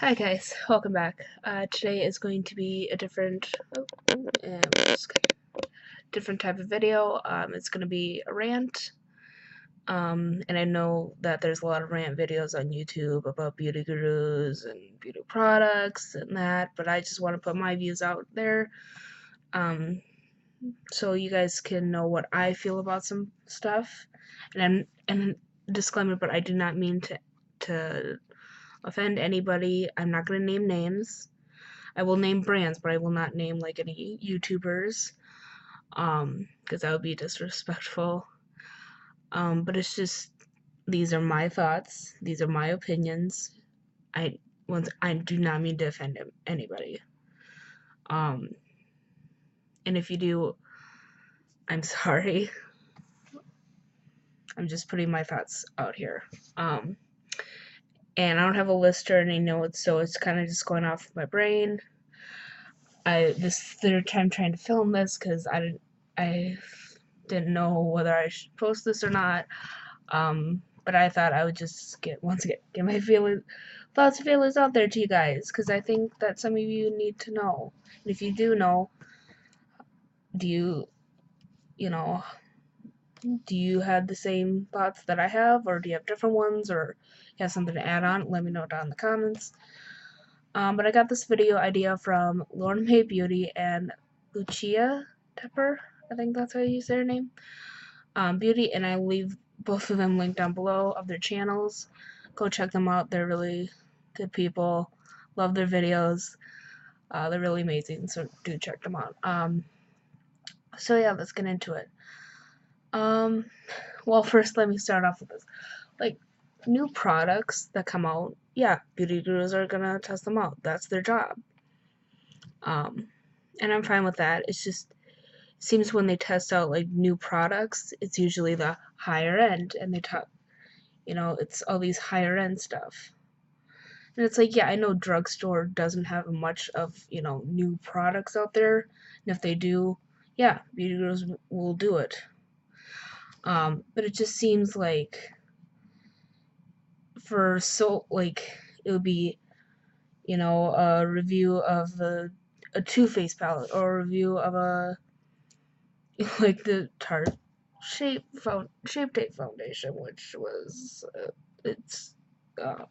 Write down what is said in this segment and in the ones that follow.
Hi guys, welcome back. Today is going to be a different type of video. It's going to be a rant. And I know that there's a lot of rant videos on YouTube about beauty gurus and beauty products and that, but I just want to put my views out there, so you guys can know what I feel about some stuff. And disclaimer, but I do not mean to offend anybody. I'm not going to name names. I will name brands, but I will not name like any YouTubers, because that would be disrespectful. But it's just, these are my thoughts. These are my opinions. I do not mean to offend anybody. And if you do, I'm sorry. I'm just putting my thoughts out here. And I don't have a list or any notes, so it's kind of just going off my brain. This third time trying to film this because I didn't know whether I should post this or not. But I thought I would just get my thoughts and feelings out there to you guys, because I think that some of you need to know. And if you do know, do you have the same thoughts that I have, or do you have different ones, or you have something to add on? Let me know down in the comments. But I got this video idea from Lauren and Beauty and Lucia Tepper, I think that's how you say her name. Beauty, and I leave both of them linked down below of their channels. Go check them out. They're really good people. Love their videos. They're really amazing, so do check them out. So yeah, let's get into it. Well, first let me start off with this. Like, new products that come out, yeah, beauty gurus are gonna test them out. That's their job. And I'm fine with that. It's just, seems when they test out like new products, it's usually the higher end, and they talk, it's all these higher end stuff. And it's like, yeah, I know drugstore doesn't have much of, new products out there. And if they do, yeah, beauty gurus will do it. But it just seems like it would be, a review of a Too Faced palette, or a review of a like the Tarte Shape Tape foundation, which was or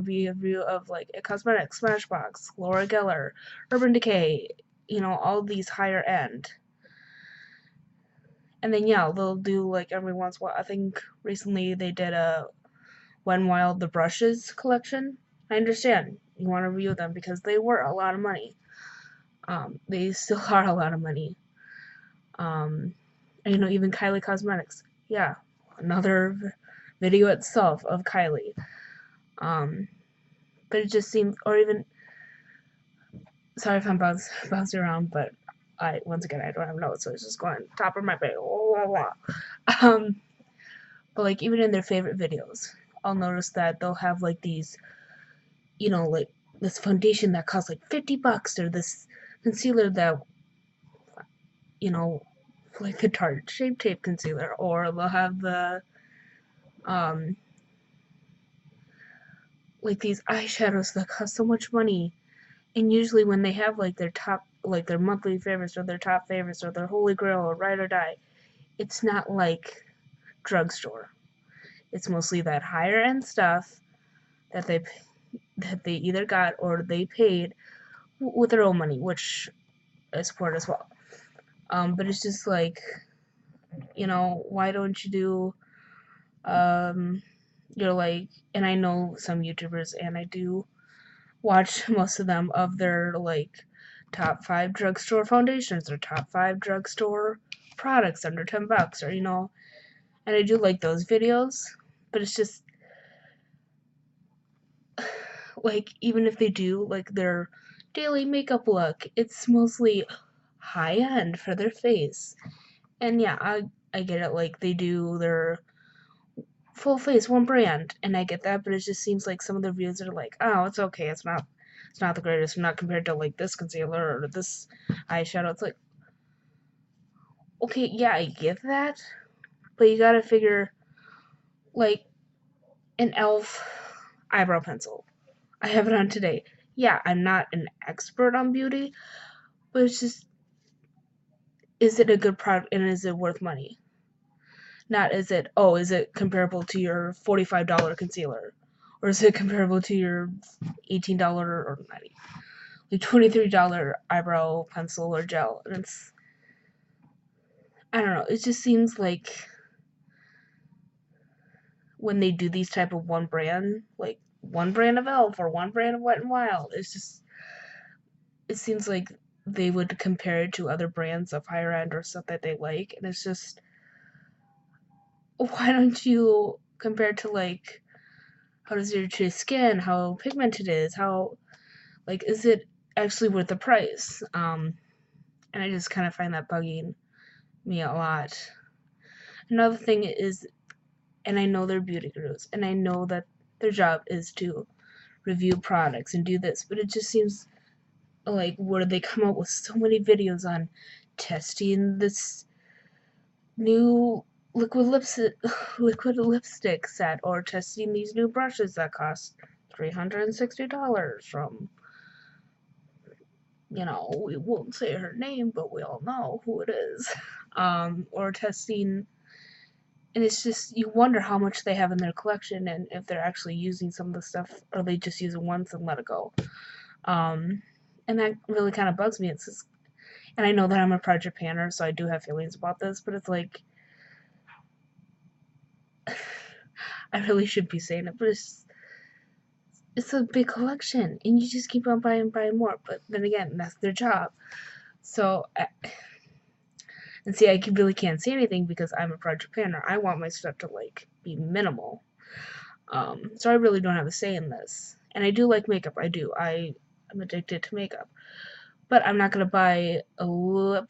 be a review of like a cosmetics, Smashbox, Laura Geller, Urban Decay, all these higher end. And then yeah, they'll do like every once in a while. I think recently they did a When Wild the Brushes collection. I understand you want to review them because they were a lot of money. They still are a lot of money. And, even Kylie Cosmetics. Yeah, another video itself of Kylie. But it just seems, or even, sorry if I'm bouncing around, but once again, I don't have notes, so it's just going top of my brain. But like, even in their favorite videos, I'll notice that they'll have like these, like this foundation that costs like $50, or this concealer that, like the Tarte Shape Tape concealer, or they'll have the like these eyeshadows that cost so much money. And usually when they have like their top, like their monthly favorites, or their top favorites, or their holy grail, or ride or die, it's not like drugstore. It's mostly that higher end stuff that they either got or they paid with their own money, which I support as well. But it's just like, why don't you do, like, and I know some YouTubers, and I do watch most of them, of their like top 5 drugstore foundations, or top 5 drugstore products under $10, or and I do like those videos, but it's just like, even if they do like their daily makeup look, it's mostly high end for their face. And yeah, I get it, like they do their full face one brand, and I get that, but it just seems like some of the reviews are like, oh, it's okay, it's not the greatest, not compared to like this concealer or this eyeshadow. It's like, okay, yeah, I get that, but you gotta figure, like, an e.l.f. eyebrow pencil. I have it on today. Yeah, I'm not an expert on beauty, but it's just, is it a good product and is it worth money? Not is it comparable to your $45 concealer? Or is it comparable to your $18 or not, like $23 eyebrow pencil or gel? And it's, I don't know, it just seems like when they do these type of one brand, like one brand of e.l.f. or one brand of Wet n Wild, it's just, it seems like they would compare it to other brands of higher end or stuff that they like, and it's just, why don't you compare it to, like, how does your skin, how pigmented it is, how, like, is it actually worth the price? And I just kind of find that bugging me a lot. Another thing is, and I know they're beauty gurus, and I know that their job is to review products and do this, but it just seems like, where they come up with so many videos on testing this new liquid lipstick set, or testing these new brushes that cost $360 from, we won't say her name, but we all know who it is. Or testing, and it's just, you wonder how much they have in their collection and if they're actually using some of the stuff, or they just use it once and let it go. And that really kind of bugs me. It's just, and I know that I'm a proud Japaner, so I do have feelings about this, but it's like, I really should be saying it, but it's a big collection, and you just keep on buying more. But then again, that's their job. So, and see, I really can't say anything because I'm a proud Japaner. I want my stuff to, like, be minimal. So I really don't have a say in this. And I do like makeup. I do. I'm addicted to makeup. But I'm not gonna buy a liquid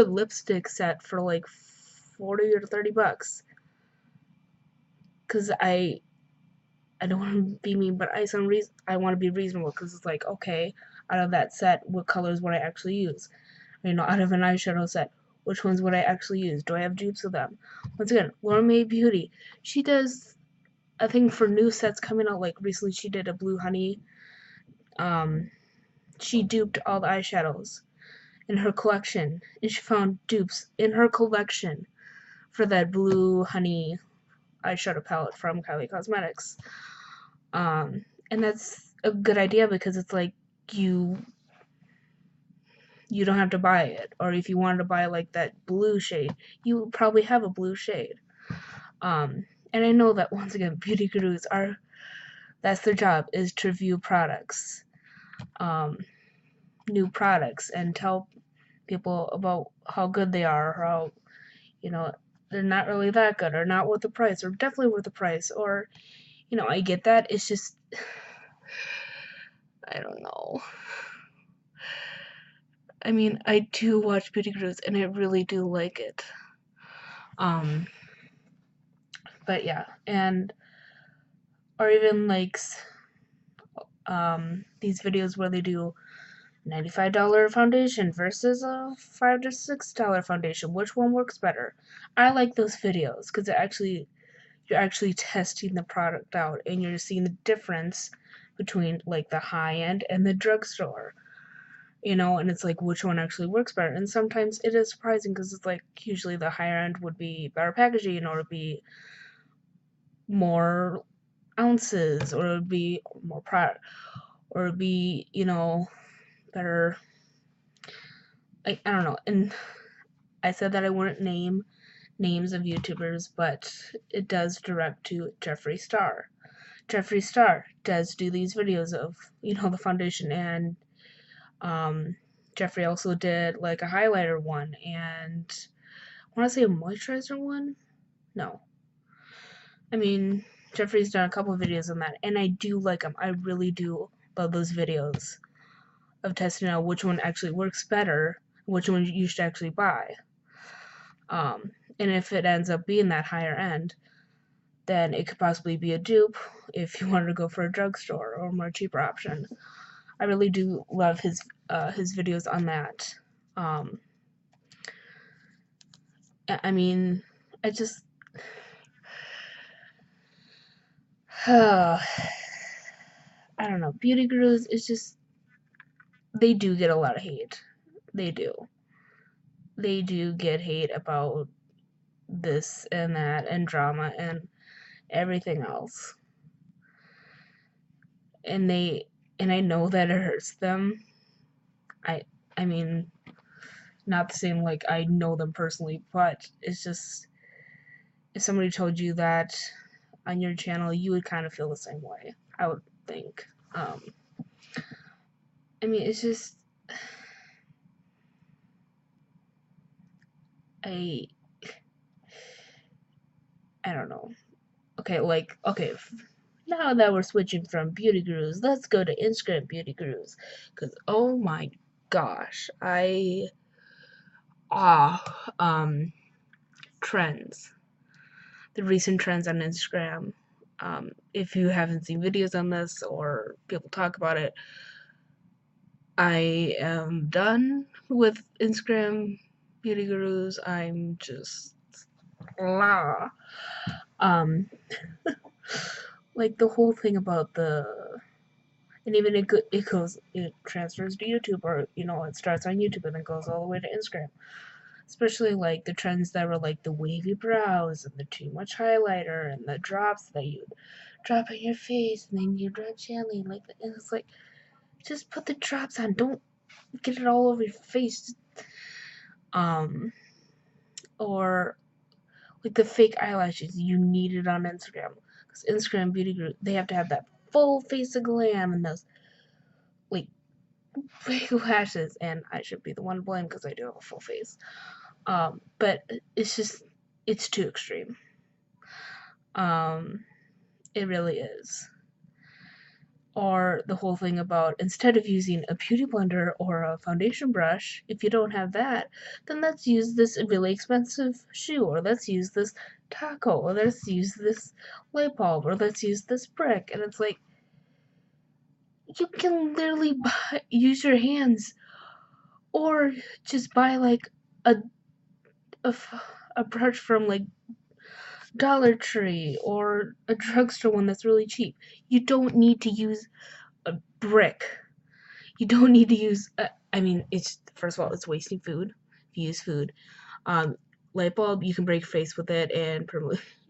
lipstick set for like $40 or $30, because I don't want to be mean, but I want to be reasonable, because it's like, okay, out of that set, what colors would I actually use? Out of an eyeshadow set, which ones would I actually use? Do I have dupes of them? Once again, Lauren Made Beauty, she does a thing for new sets coming out. Like recently, she did a blue honey. She duped all the eyeshadows in her collection, and she found dupes in her collection for that blue honey eyeshadow palette from Kylie Cosmetics. And that's a good idea, because it's like, you don't have to buy it. Or if you wanted to buy like that blue shade, you probably have a blue shade. And I know that, once again, beauty gurus that's their job, is to review products, new products, and tell people about how good they are, or how, they're not really that good, or not worth the price, or definitely worth the price. Or, I get that. It's just, I don't know. I mean, I do watch beauty gurus, and I really do like it. But yeah, or even like, these videos where they do $95 foundation versus a $5 to $6 foundation. Which one works better? I like those videos, because you're actually testing the product out, and you're seeing the difference between, like, the high end and the drugstore. And it's like, which one actually works better? And sometimes it is surprising, because it's like, usually the higher end would be better packaging, or it'd be more ounces, or it'd be more product, or it'd be, better. I don't know. And I said that I wouldn't name names of YouTubers, but it does direct to Jeffree Star. Jeffree Star does do these videos of, the foundation, and Jeffree also did like a highlighter one, and I want to say a moisturizer one. No, I mean, Jeffree's done a couple of videos on that, and I do like them. I really do love those videos of testing out which one actually works better, which one you should actually buy. And if it ends up being that higher end, then it could possibly be a dupe if you wanted to go for a drugstore or a more cheaper option. I really do love his videos on that. I mean, I just, I don't know. Beauty gurus, it's just, they do get a lot of hate. They do. They do get hate about this and that and drama and everything else. And I know that it hurts them. I I mean, not the same like I know them personally, but it's just, if somebody told you that on your channel, you would kind of feel the same way, I would think. Um, I mean, it's just, I I don't know. Okay, now that we're switching from beauty gurus, let's go to Instagram beauty gurus, because oh my gosh, ah trends, the recent trends on Instagram. If you haven't seen videos on this or people talk about it, I am done with Instagram beauty gurus. I'm just blah. Um, like the whole thing about and even it transfers to YouTube, or it starts on YouTube and then goes all the way to Instagram. Especially like the trends that were like the wavy brows and the too much highlighter and the drops that you drop on your face and then you drop gently and it's like, just put the drops on, don't get it all over your face. um or like the fake eyelashes, you need it on Instagram, because Instagram beauty group, they have to have that full face of glam and those like fake lashes, and I should be the one to blame because I do have a full face. But it's just, it's too extreme. It really is. Or the whole thing about, instead of using a beauty blender or a foundation brush, if you don't have that, then let's use this really expensive shoe, or let's use this taco, or let's use this light bulb, or let's use this brick. And it's like, you can literally use your hands, or just buy like a, a, a brush from like Dollar Tree or a drugstore one that's really cheap. You don't need to use a brick. You don't need to use. I mean, it's, first of all, it's wasting food if you use food. Light bulb, you can break your face with it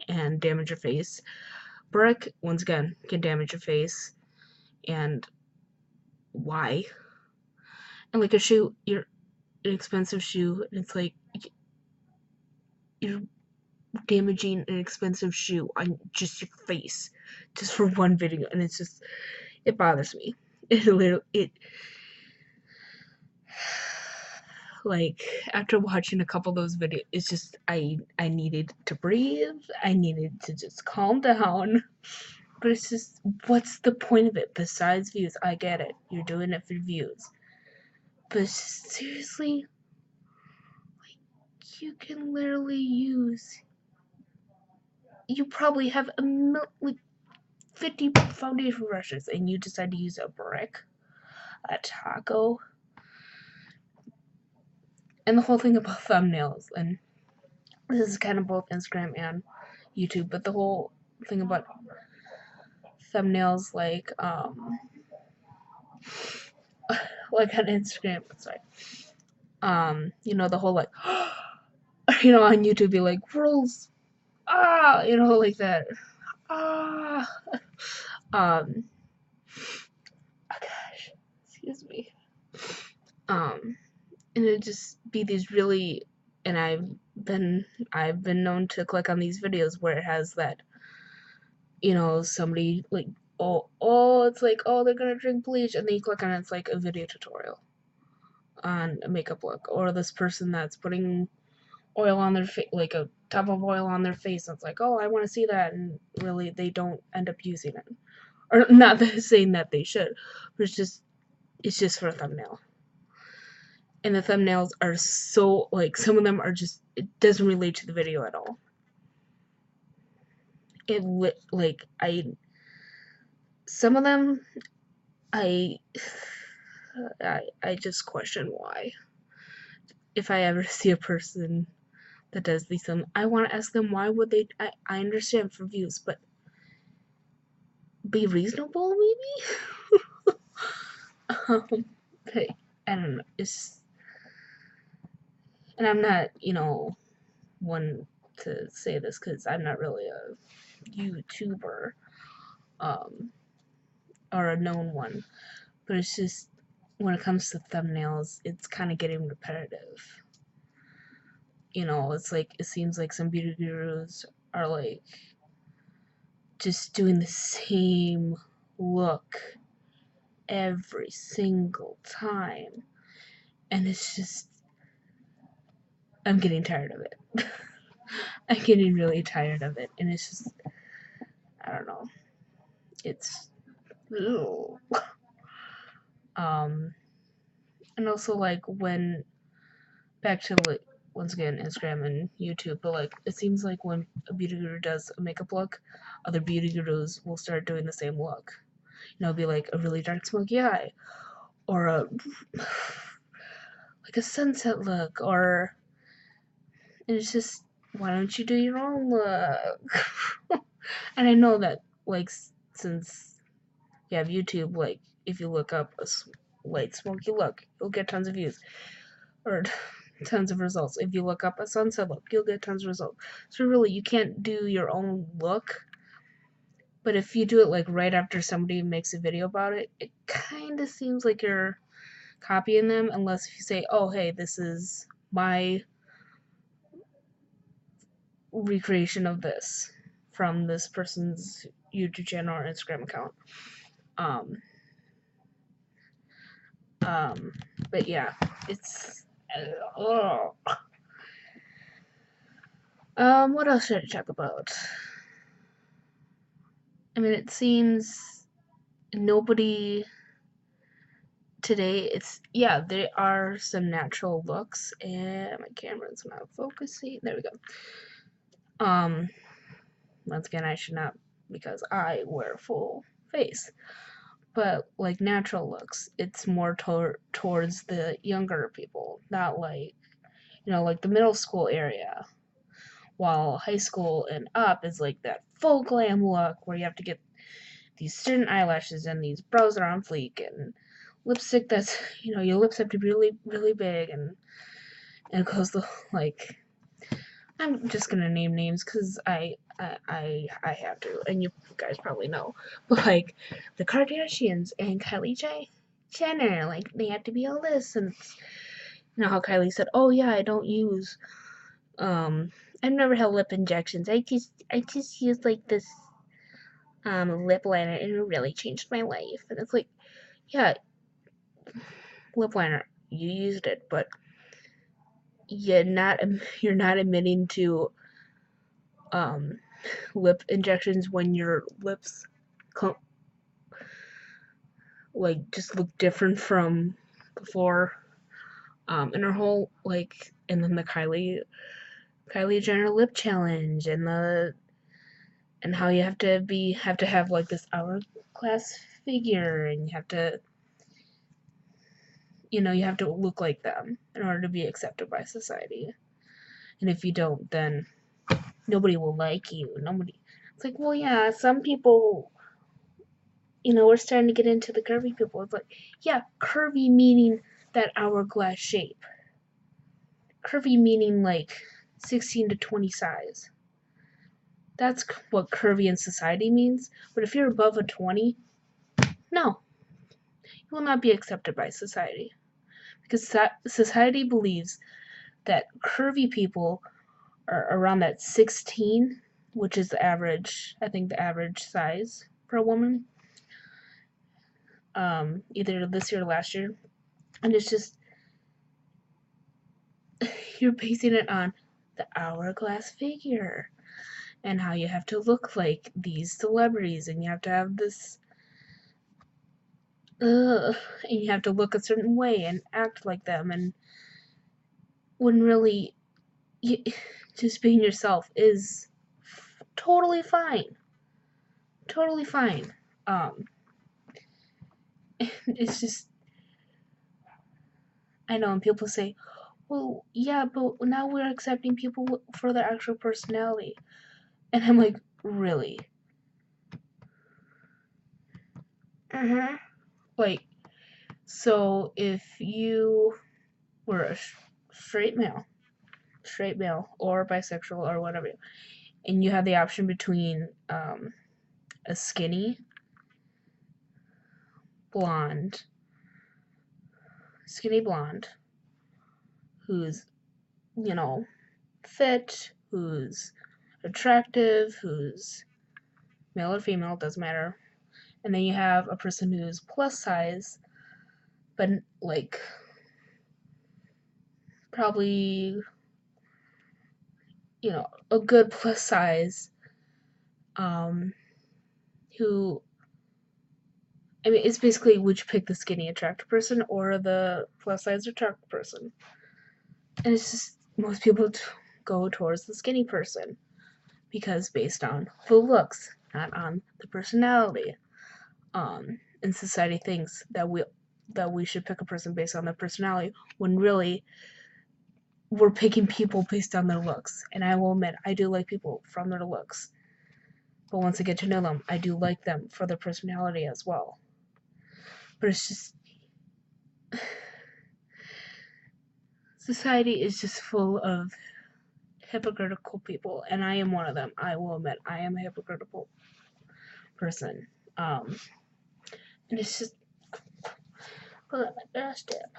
and damage your face. Brick, once again, can damage your face. And why? And like a shoe, you're an expensive shoe, and it's like, you're damaging an expensive shoe on just your face, just for one video, and it's just, it bothers me. It like, after watching a couple of those videos, it's just, I needed to breathe. I needed to just calm down. But it's just, what's the point of it besides views? I get it, you're doing it for views, but seriously, you can literally use, you probably have like 50 foundation brushes, and you decide to use a brick, a taco. And the whole thing about thumbnails, and this is kind of both Instagram and YouTube, but the whole thing about thumbnails, like on Instagram, sorry, the whole like, on YouTube, be like, rules, like that, ah, oh gosh, excuse me, and it'd just be these really, and I've been known to click on these videos where it has that, somebody like, it's like, oh, they're gonna drink bleach, and then you click on it, it's like a video tutorial on a makeup look, or this person that's putting oil on their face, like a tub of oil on their face, and it's like, oh, I want to see that, and really they don't end up using it, or not saying that they should, but it's just for a thumbnail. And the thumbnails are so, like, some of them are just, it doesn't relate to the video at all. Some of them, I just question why. If I ever see a person that does these, I want to ask them, why would they? I understand for views, but be reasonable, maybe. But I don't know. And I'm not, one to say this because I'm not really a YouTuber, um, or a known one. But it's just when it comes to thumbnails, it's kind of getting repetitive. It's like it seems like some beauty gurus are like just doing the same look every single time. And it's just, I'm getting tired of it. I'm getting really tired of it. And it's just, I don't know. It's, ew. And also, like, back to, like, once again, Instagram and YouTube, but, like, it seems like when a beauty guru does a makeup look, other beauty gurus will start doing the same look. It'll be, like, a really dark smoky eye, or like a sunset look, and it's just, why don't you do your own look? And I know that, like, since you have YouTube, like, if you look up a light smoky look, you'll get tons of views, or tons of results. If you look up a sunset look, you'll get tons of results. So really, you can't do your own look, but if you do it, like, right after somebody makes a video about it, it kind of seems like you're copying them, unless if you say, oh, hey, this is my recreation of this from this person's YouTube channel or Instagram account. But yeah, it's what else should I talk about? I mean, it seems nobody today, there are some natural looks, and my camera's not focusing. There we go. Once again, I should not, because I wear full face. But, like, natural looks, it's more towards the younger people, not like, like the middle school area. While high school and up is like that full glam look where you have to get these certain eyelashes and these brows that are on fleek and lipstick that's, your lips have to be really, really big, and it goes like, I'm just gonna name names because I have to, and you guys probably know, but like the Kardashians and Kylie Jenner, like they had to be all this, and how Kylie said, "Oh yeah, I don't use, I've never had lip injections. I just use like this lip liner, and it really changed my life." And it's like, yeah, lip liner, you used it, but you're not admitting to lip injections when your lips like just look different from before. And her whole, like, and then the Kylie Jenner lip challenge, and how you have to have like this hourglass figure, and you have to look like them in order to be accepted by society. And if you don't, then nobody will like you. It's like, well, yeah, some people, we're starting to get into the curvy people. It's like, yeah, curvy meaning that hourglass shape. Curvy meaning like 16 to 20 size. That's what curvy in society means. But if you're above a 20, no, you will not be accepted by society. Because society believes that curvy people are around that 16, which is the average size for a woman, either this year or last year. And it's just, you're basing it on the hourglass figure and how you have to look like these celebrities, and you have to have this and you have to look a certain way and act like them, and when really just being yourself is totally fine. It's just, I know, and people say, well, yeah, but now we're accepting people for their actual personality. And I'm like, really? Like, so if you were a straight male, or bisexual or whatever, and you had the option between a blonde, skinny blonde, who's, you know, fit, who's attractive, who's male or female, doesn't matter. And then you have a person who's plus size, but like probably, a good plus size, who, I mean, it's basically, would you pick the skinny attractive person or the plus size attractive person? And it's just, most people go towards the skinny person because based on the looks, not on the personality. And society thinks that we should pick a person based on their personality, when really we're picking people based on their looks. And I will admit, I do like people from their looks, but once I get to know them, I do like them for their personality as well. But it's just, society is just full of hypocritical people, and I am one of them. I will admit, I am a hypocritical person. And it's just, pull up my doorstep.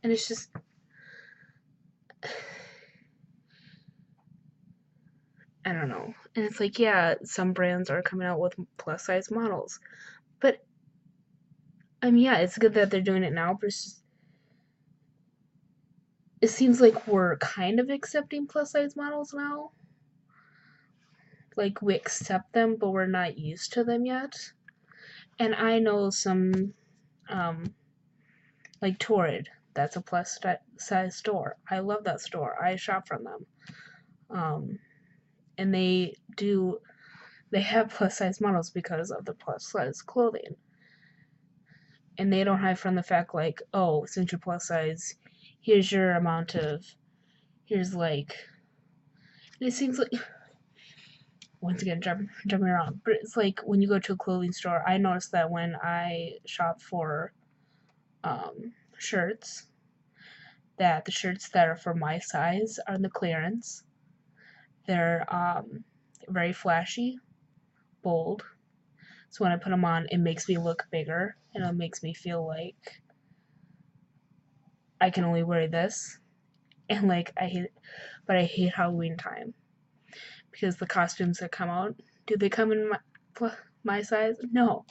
And it's just, I don't know. And it's like, yeah, some brands are coming out with plus size models. But, I mean, yeah, it's good that they're doing it now, but it's just, it seems like we're kind of accepting plus size models now. Like, we accept them, but we're not used to them yet. And I know some, like Torrid, that's a plus size store. I love that store. I shop from them. And they have plus size models because of the plus size clothing. And they don't hide from the fact, like, oh, since you're plus size, here's your amount of, here's like, it seems like, once again, jumping around, but it's like when you go to a clothing store, I noticed that when I shop for shirts, that the shirts that are for my size are in the clearance. They're very flashy, bold. So when I put them on, it makes me look bigger, and it makes me feel like I can only wear this. And like, I hate Halloween time, because the costumes that come out, do they come in my size? No,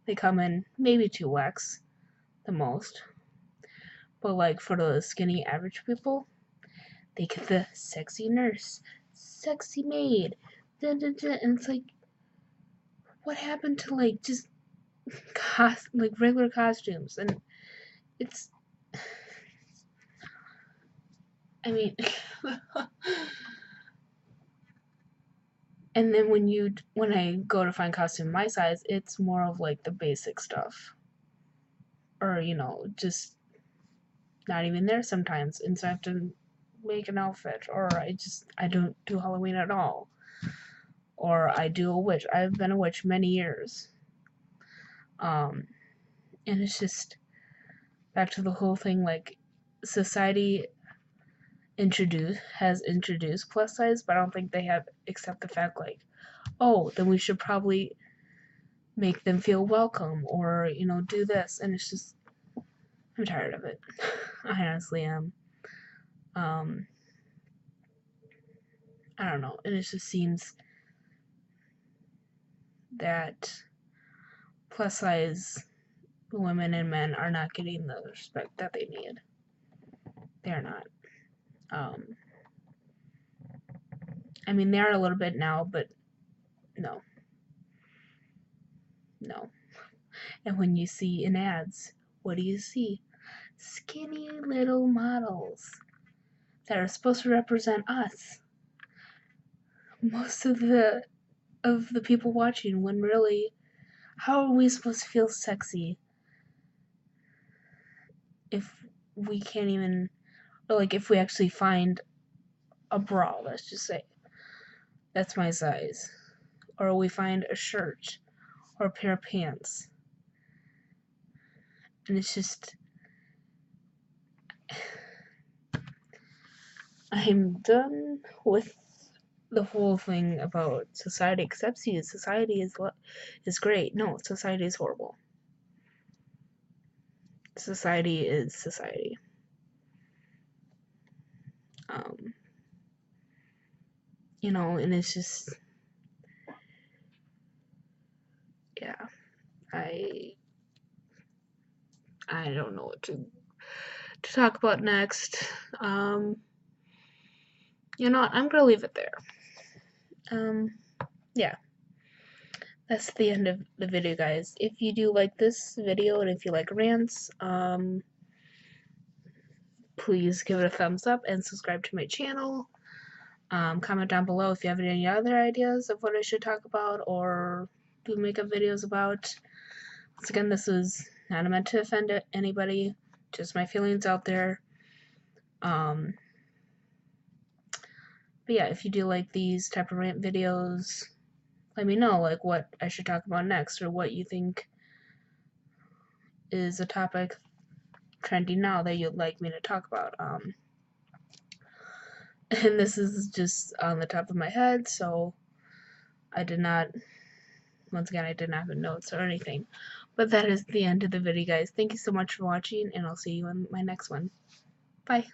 they come in maybe 2X the most. But like, for the skinny average people, they get the sexy nurse, sexy maid, dun, dun, dun, and it's like, what happened to like just like regular costumes? And it's, I mean, and then when I go to find costume my size, it's more of like the basic stuff, or just not even there sometimes, and so I have to make an outfit, or I don't do Halloween at all, or I do a witch. I've been a witch many years. And it's just back to the whole thing, like, society has introduced plus size, but I don't think they have accept the fact, like, oh, then we should probably make them feel welcome, or do this. And it's just, I'm tired of it. I honestly am. I don't know, and it just seems that plus size women and men are not getting the respect that they need. They're not. I mean, they are a little bit now, but no. And when you see in ads, what do you see? Skinny little models that are supposed to represent us. Most of the people watching, when really, how are we supposed to feel sexy if we can't even, or like, if we actually find a bra, let's just say, that's my size, or we find a shirt or a pair of pants And it's just, I'm done with the whole thing about society accepts you. Society is great. No, society is horrible. Society is society. You know, and it's just, yeah, I don't know what to talk about next. You know what, I'm gonna leave it there. Yeah, that's the end of the video, guys. If you do like this video and if you like rants, please give it a thumbs up and subscribe to my channel. Comment down below if you have any other ideas of what I should talk about or do makeup videos about. Once again, this is not meant to offend anybody, just my feelings out there. But yeah, if you do like these type of rant videos, let me know like what I should talk about next or what you think is a topic trending now that you'd like me to talk about. And this is just on the top of my head, so I did not, once again, I didn't have notes or anything. But that is the end of the video, guys. Thank you so much for watching, and I'll see you in my next one. Bye.